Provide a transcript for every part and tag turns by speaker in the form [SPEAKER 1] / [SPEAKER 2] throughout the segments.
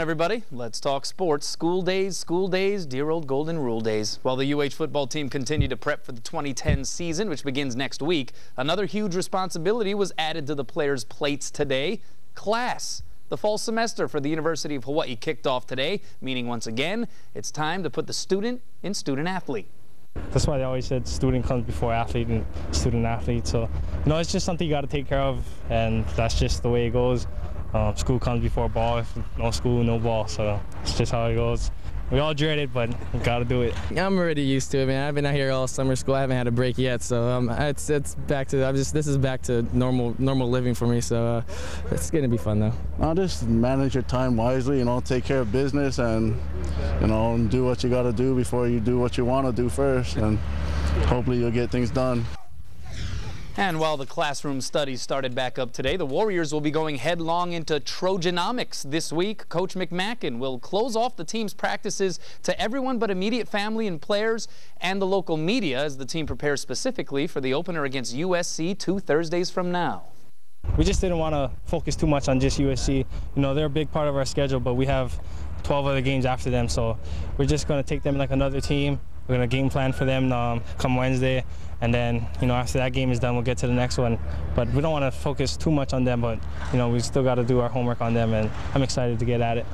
[SPEAKER 1] going, everybody? Let's talk sports. School days, dear old golden rule days. While the UH football team continued to prep for the 2010 season, which begins next week, another huge responsibility was added to the players' plates today: class. The fall semester for the University of Hawaii kicked off today, meaning once again, it's time to put the student in student-athlete.
[SPEAKER 2] That's why they always said student comes before athlete and student-athlete. So, it's just something you got to take care of, and that's just the way it goes. School comes before ball. If no school, no ball. So it's just how it goes. We all dread it, but we got to do it.
[SPEAKER 3] I'm already used to it, man. I've been out here all summer school. I haven't had a break yet, so it's back to this is back to normal living for me. So it's gonna be fun though.
[SPEAKER 4] I'll just manage your time wisely. Take care of business, and do what you got to do before you do what you want to do first, and hopefully you'll get things done.
[SPEAKER 1] And while the classroom studies started back up today, the Warriors will be going headlong into Trojanomics this week. Coach McMackin will close off the team's practices to everyone but immediate family and players and the local media as the team prepares specifically for the opener against USC 2 Thursdays from now.
[SPEAKER 2] We just didn't want to focus too much on just USC. They're a big part of our schedule, but we have 12 other games after them, so we're just going to take them like another team. We're going to game plan for them come Wednesday, and then, after that game is done, we'll get to the next one. But we don't want to focus too much on them, but, we still got to do our homework on them, and I'm excited to get at it.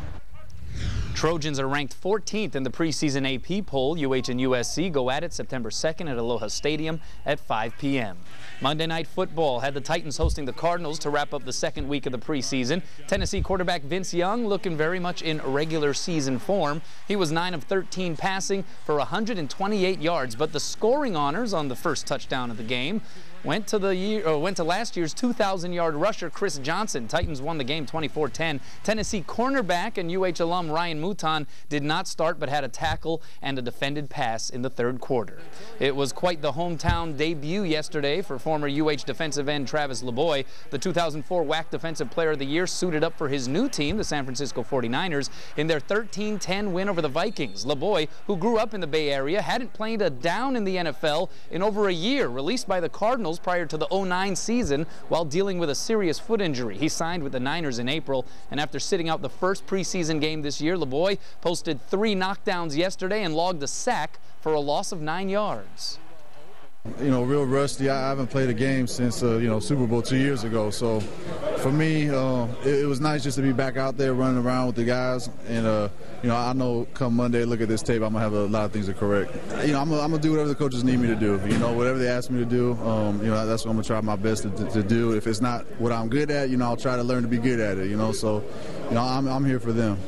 [SPEAKER 1] Trojans are ranked 14th in the preseason AP poll. UH and USC go at it September 2nd at Aloha Stadium at 5 p.m. Monday Night Football had the Titans hosting the Cardinals to wrap up the second week of the preseason. Tennessee quarterback Vince Young looking very much in regular season form. He was 9 of 13 passing for 128 yards, but the scoring honors on the first touchdown of the game went to last year's 2,000-yard rusher Chris Johnson. Titans won the game 24-10. Tennessee cornerback and UH alum Ryan Mouton did not start but had a tackle and a defended pass in the third quarter. It was quite the hometown debut yesterday for former UH defensive end Travis LeBoy. The 2004 WAC Defensive Player of the Year suited up for his new team, the San Francisco 49ers, in their 13-10 win over the Vikings. LeBoy, who grew up in the Bay Area, hadn't played a down in the NFL in over a year, released by the Cardinals prior to the 09 season while dealing with a serious foot injury. He signed with the Niners in April, and after sitting out the first preseason game this year, LeBoy posted 3 knockdowns yesterday and logged a sack for a loss of 9 yards.
[SPEAKER 5] Real rusty. I haven't played a game since, Super Bowl 2 years ago. So for me, it was nice just to be back out there running around with the guys. And, I know come Monday, look at this tape, I'm going to have a lot of things to correct. I'm going to do whatever the coaches need me to do. Whatever they ask me to do, that's what I'm going to try my best to do. If it's not what I'm good at, I'll try to learn to be good at it, So, I'm here for them.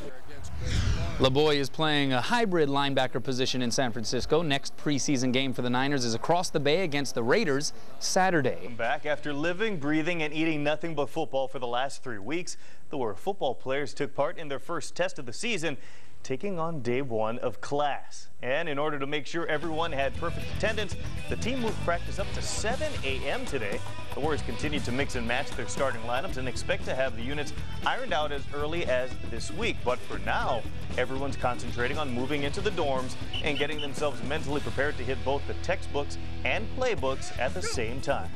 [SPEAKER 1] LeBoy is playing a hybrid linebacker position in San Francisco. Next preseason game for the Niners is across the bay against the Raiders Saturday.
[SPEAKER 6] Back after living, breathing, and eating nothing but football for the last 3 weeks, the football players took part in their first test of the season, taking on day 1 of class. And in order to make sure everyone had perfect attendance, the team moved practice up to 7 a.m. today. The Warriors continue to mix and match their starting lineups and expect to have the units ironed out as early as this week. But for now, everyone's concentrating on moving into the dorms and getting themselves mentally prepared to hit both the textbooks and playbooks at the same time.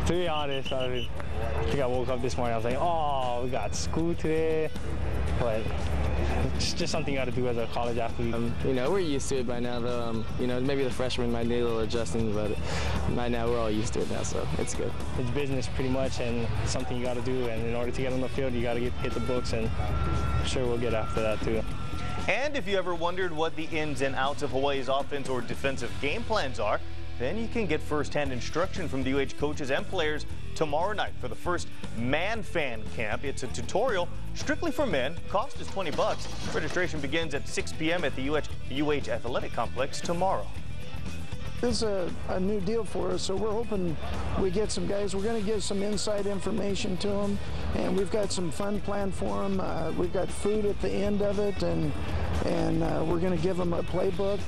[SPEAKER 2] To be honest, I think I woke up this morning, I was like, oh, we got school today. But it's just something you got to do as a college athlete.
[SPEAKER 3] We're used to it by now. Maybe the freshmen might need a little adjusting, but by now we're all used to it now, so it's good.
[SPEAKER 2] It's business pretty much, and something you got to do. And in order to get on the field, you got to hit the books, and I'm sure we'll get after that too.
[SPEAKER 6] And if you ever wondered what the ins and outs of Hawaii's offense or defensive game plans are, then you can get first-hand instruction from the UH coaches and players tomorrow night for the first Man Fan Camp. It's a tutorial strictly for men. Cost is $20. Registration begins at 6 p.m. at the UH Athletic Complex tomorrow.
[SPEAKER 7] This is a new deal for us, so we're hoping we get some guys. We're going to give some inside information to them, and we've got some fun planned for them. We've got food at the end of it, and we're going to give them a playbook.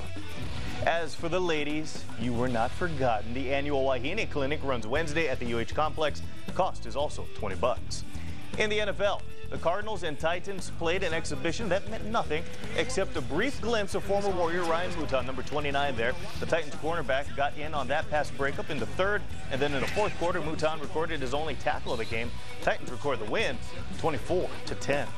[SPEAKER 6] As for the ladies, you were not forgotten. The annual Wahine Clinic runs Wednesday at the UH Complex. Cost is also $20. In the NFL, the Cardinals and Titans played an exhibition that meant nothing except a brief glimpse of former Warrior Ryan Mouton, number 29 there. The Titans cornerback got in on that pass breakup in the third, and then in the fourth quarter, Mouton recorded his only tackle of the game. Titans record the win, 24-10.